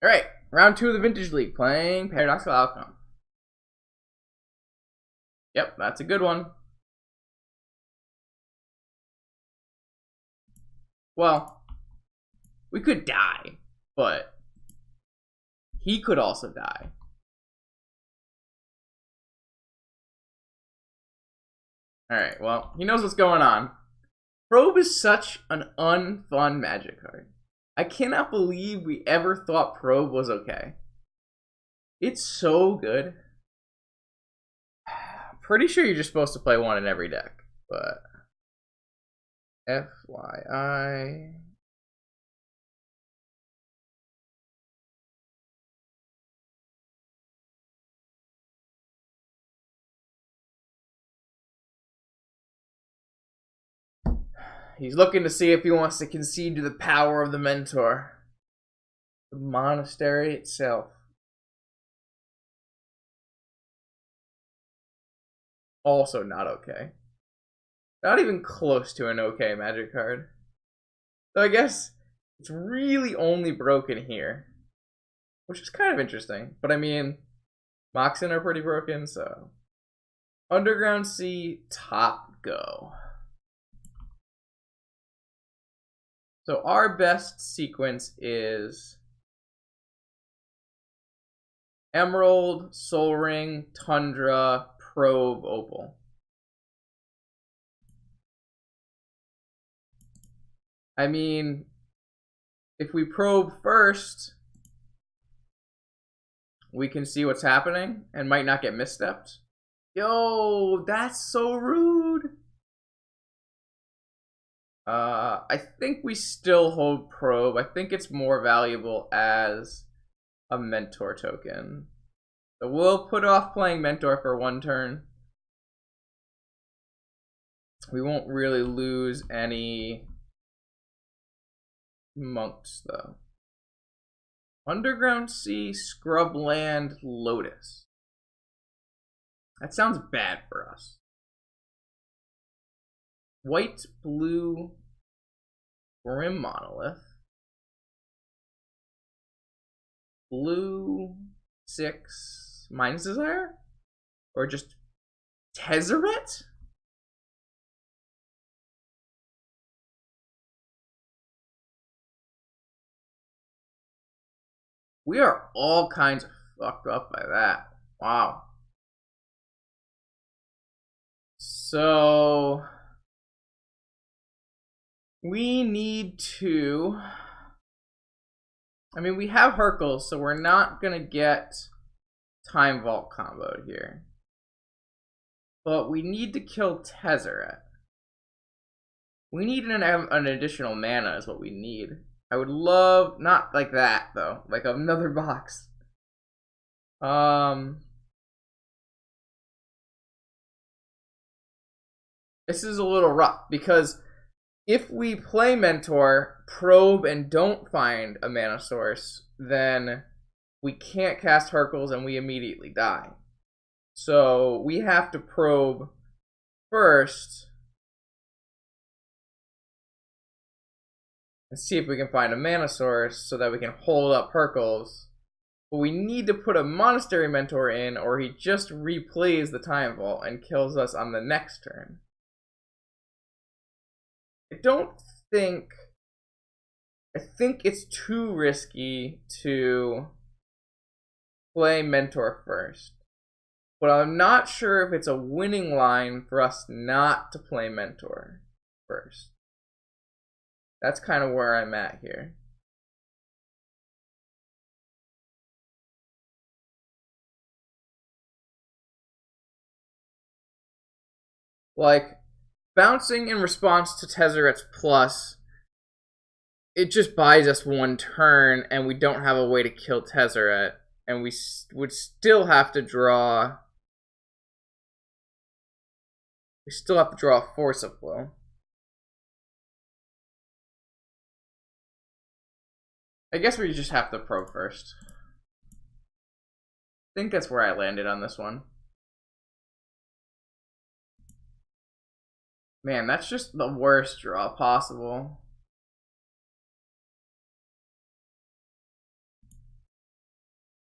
Alright, round 2 of the Vintage League, playing Paradoxical Outcome. Yep, that's a good one. Well, we could die, but he could also die. Alright, well, he knows what's going on. Probe is such an unfun magic card. I cannot believe we ever thought Probe was okay. It's so good. Pretty sure you're just supposed to play one in every deck, but FYI. He's looking to see if he wants to concede to the power of the mentor. The monastery itself. Also not okay. Not even close to an okay magic card. So I guess it's really only broken here. Which is kind of interesting. But I mean, Moxen are pretty broken, so. Underground Sea, top go. So our best sequence is Emerald, Soul Ring, Tundra, Probe, Opal. I mean, if we probe first, we can see what's happening and might not get misstepped. Yo, that's so rude. I think we still hold Probe. I think it's more valuable as a mentor token. So we'll put off playing mentor for one turn. We won't really lose any monks though. Underground Sea, Scrubland, Lotus. That sounds bad for us. White, blue, Grim Monolith. Blue, 6, Mind's Desire? Or just Tezzeret? We are all kinds of fucked up by that. Wow. So we need to, I mean, we have Hercules, so we're not gonna get Time Vault comboed here. But we need to kill Tezzeret. We need an additional mana is what we need. I would love, not like that though, like another box. This is a little rough because if we play Mentor, probe, and don't find a mana source, then we can't cast Hercules and we immediately die. So we have to probe first and see if we can find a mana source so that we can hold up Hercules. But we need to put a Monastery Mentor in or he just replays the Time Vault and kills us on the next turn. I think it's too risky to play Mentor first. But I'm not sure if it's a winning line for us not to play Mentor first. That's kind of where I'm at here. Like, bouncing in response to Tezzeret's plus, it just buys us one turn, and we don't have a way to kill Tezzeret, and we would still have to draw. We still have to draw a Force of Will. I guess we just have to probe first. I think that's where I landed on this one. Man, that's just the worst draw possible.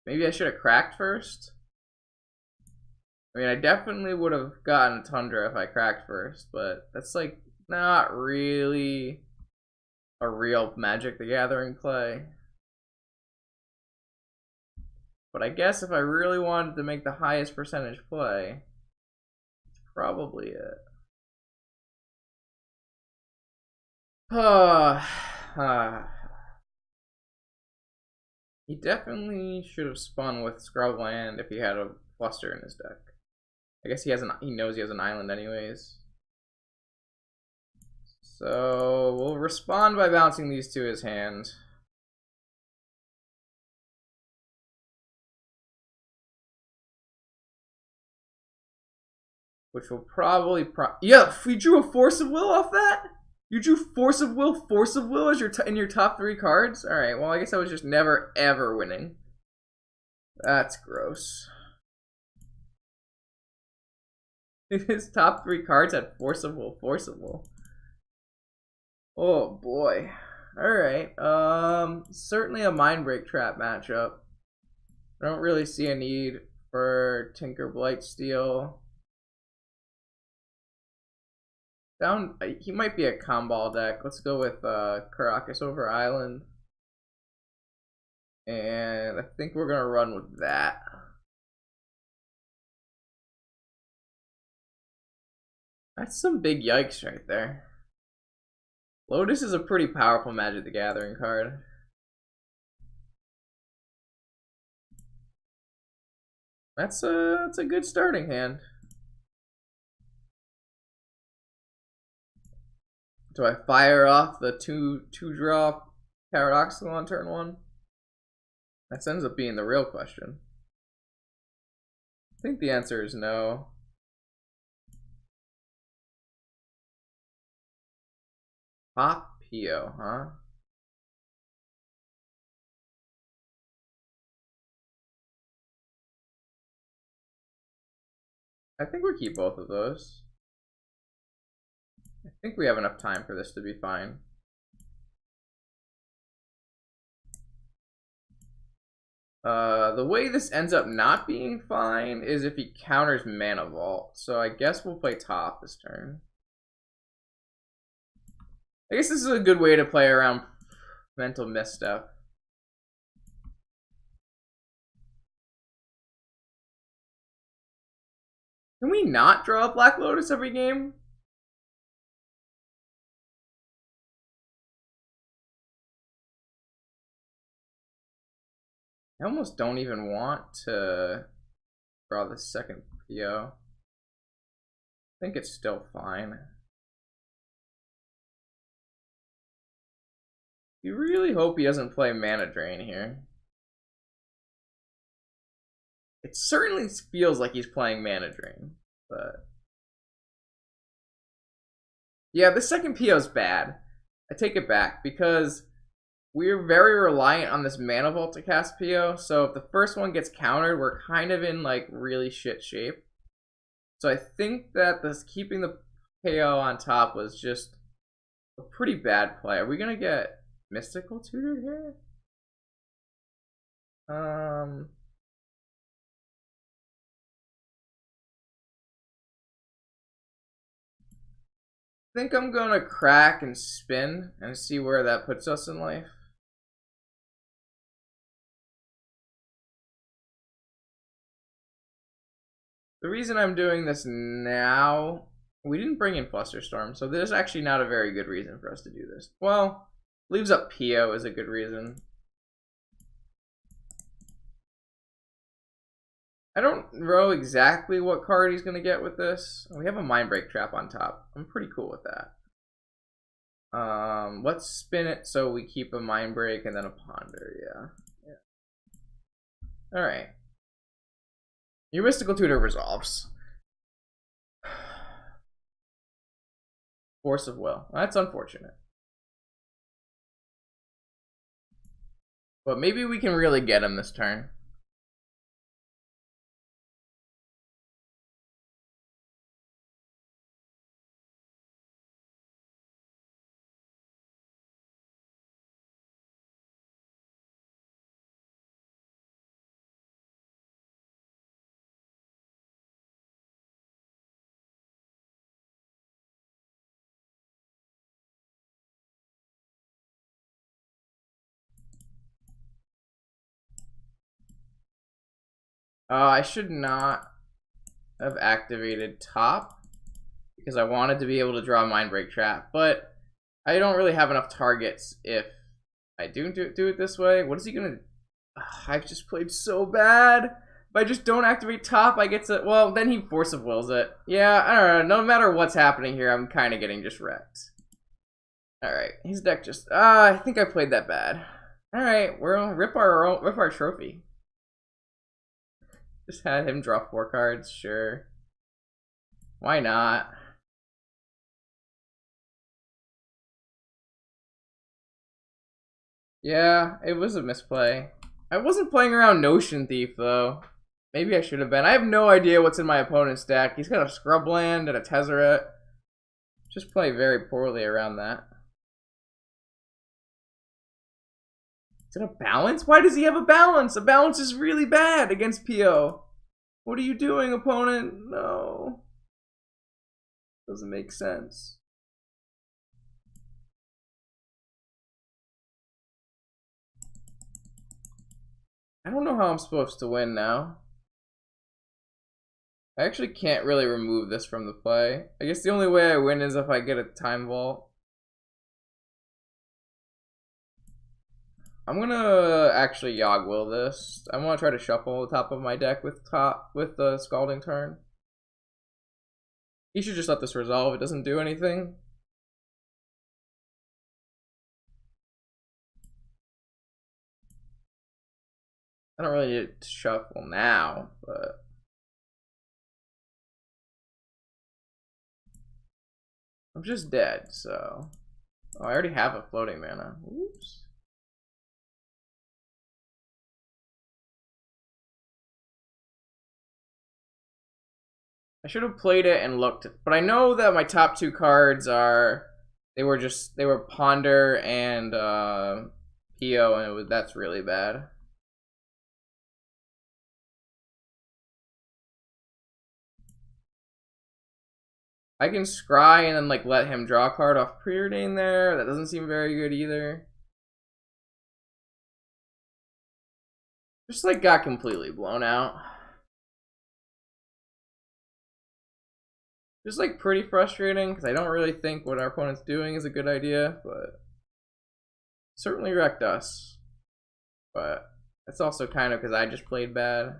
Maybe I should have cracked first. I mean, I definitely would have gotten a Tundra if I cracked first, but that's like not really a real Magic the Gathering play. But I guess if I really wanted to make the highest percentage play, it's probably it. He definitely should have spun with Scrubland if he had a Fluster in his deck. I guess he knows he has an island anyways. So we'll respond by bouncing these to his hand. Which will probably yeah, we drew a Force of Will off that? You drew Force of Will as in your top 3 cards? Alright, well I guess I was just never ever winning. That's gross. His top 3 cards had Force of Will. Oh boy. Alright. Certainly a Mind Break Trap matchup. I don't really see a need for Tinker Blightsteel. He might be a Comball deck. Let's go with Caracas over Island. And I think we're gonna run with that. That's some big yikes right there. Lotus is a pretty powerful Magic the Gathering card. That's a good starting hand. Do I fire off the two draw Paradoxical on turn 1? That ends up being the real question. I think the answer is no. Pop Pio, huh? I think we keep both of those. I think we have enough time for this to be fine. The way this ends up not being fine is if he counters Mana Vault. So I guess we'll play top this turn. I guess this is a good way to play around mental misstep. Can we not draw a Black Lotus every game? I almost don't even want to draw the second PO. I think it's still fine. You really hope he doesn't play Mana Drain here. It certainly feels like he's playing Mana Drain, but... yeah, the second PO is bad. I take it back, because we're very reliant on this Mana Vault to cast PO, so if the first one gets countered, we're kind of in, like, really shit shape. So I think that this keeping the PO on top was just a pretty bad play. Are we gonna get Mystical Tutor here? I think I'm gonna crack and spin and see where that puts us in life. The reason I'm doing this now, we didn't bring in Flusterstorm, so there's actually not a very good reason for us to do this. Well, leaves up Pio is a good reason. I don't know exactly what card he's going to get with this. We have a Mind Break Trap on top. I'm pretty cool with that. Let's spin it so we keep a Mind Break and then a Ponder. Yeah. Alright. Your Mystical Tutor resolves. Force of Will. That's unfortunate. But maybe we can really get him this turn. I should not have activated top because I wanted to be able to draw Mind Break Trap, but I don't really have enough targets if I do it this way. What is he gonna... I've just played so bad. If I just don't activate top, I get to... Well, then he Force of Wills it. Yeah, I don't know. No matter what's happening here, I'm kind of getting just wrecked. Alright, his deck just... I think I played that bad. Alright, we'll rip our trophy. Just had him draw 4 cards, sure. Why not? Yeah, it was a misplay. I wasn't playing around Notion Thief, though. Maybe I should have been. I have no idea what's in my opponent's deck. He's got a Scrubland and a Tezzeret. Just play very poorly around that. Is it a balance? Why does he have a balance? A balance is really bad against PO. What are you doing, opponent? No. Doesn't make sense. I don't know how I'm supposed to win now. I actually can't really remove this from the play. I guess the only way I win is if I get a time vault. I'm gonna actually Yogg Will this. I want to try to shuffle the top of my deck with the Scalding Turn. He should just let this resolve. It doesn't do anything. I don't really need to shuffle now, but I'm just dead, so... Oh, I already have a floating mana. Oops. I should have played it and looked, but I know that my top 2 cards are... They were Ponder and PO, and that's really bad. I can scry and then like let him draw a card off Preordain there. That doesn't seem very good either. Just like got completely blown out. Just like pretty frustrating because I don't really think what our opponent's doing is a good idea, but certainly wrecked us. But that's also kind of because I just played bad.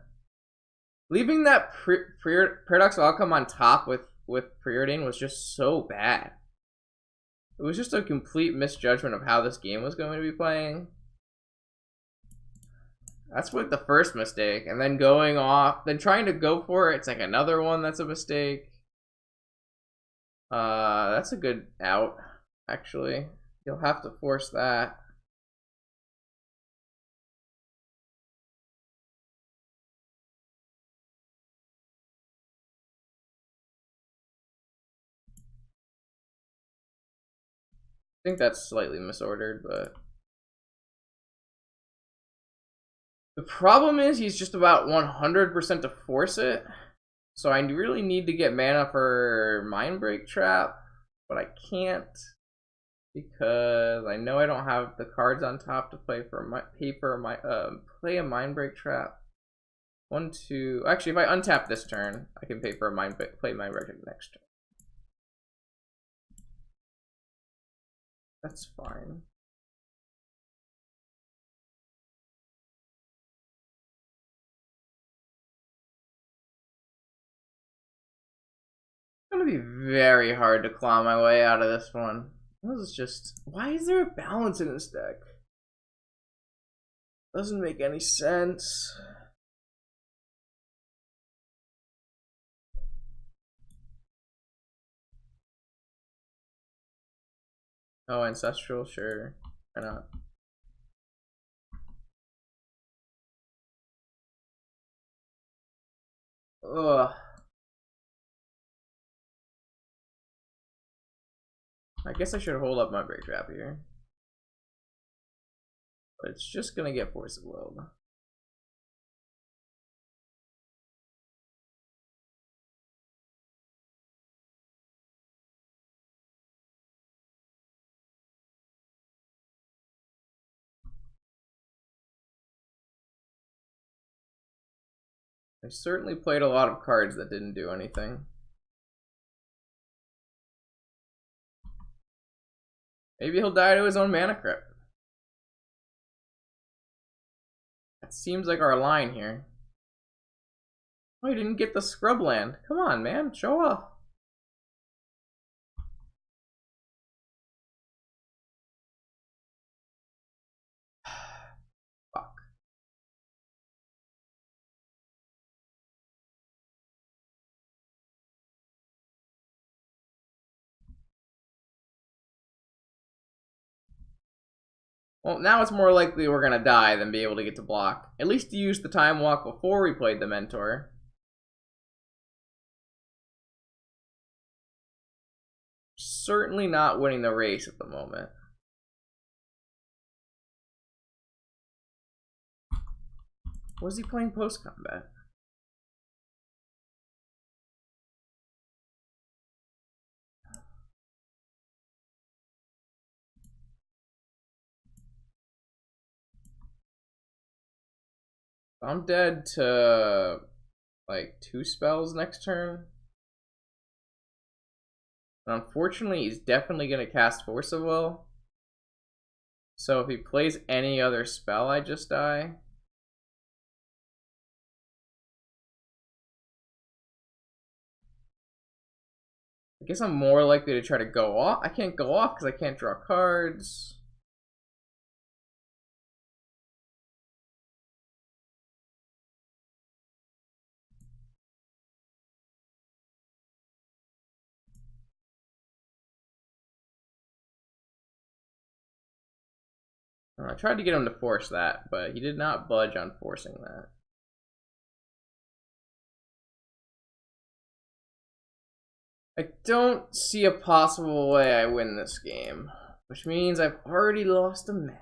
Leaving that Paradoxical Outcome on top with Preordain was just so bad. It was just a complete misjudgment of how this game was going to be playing. That's what the first mistake, and then going off, then trying to go for it, it's like another one that's a mistake. That's a good out, actually. You'll have to force that. I think that's slightly misordered, but... The problem is he's just about 100% to force it. So I really need to get mana for Mind Break Trap, but I can't because I know I don't have the cards on top to play a Mind Break Trap. 1, 2. Actually, if I untap this turn, I can play Mind Break next turn. That's fine. It's gonna be very hard to claw my way out of this one. This is just... Why is there a balance in this deck? Doesn't make any sense. Oh, Ancestral, sure. Why not? Ugh. I guess I should hold up my Break Trap here. But it's just gonna get Force of Will. I certainly played a lot of cards that didn't do anything. Maybe he'll die to his own mana crypt. That seems like our line here. Oh, he didn't get the scrubland. Come on, man. Show off. Fuck. Well, now it's more likely we're gonna die than be able to get to block. At least he used the time walk before we played the mentor. Certainly not winning the race at the moment. Was he playing post-combat? I'm dead to like 2 spells next turn. And unfortunately, he's definitely going to cast Force of Will. So if he plays any other spell, I just die. I guess I'm more likely to try to go off. I can't go off because I can't draw cards. I tried to get him to force that, but he did not budge on forcing that. I don't see a possible way I win this game, which means I've already lost a match.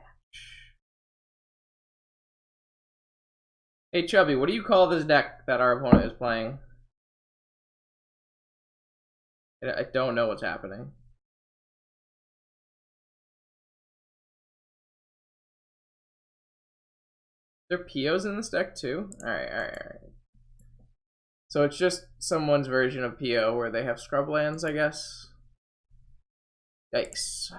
Hey Chubby, what do you call this deck that our opponent is playing? I don't know what's happening. There are POs in this deck too? Alright. So it's just someone's version of PO where they have scrublands, I guess. Yikes.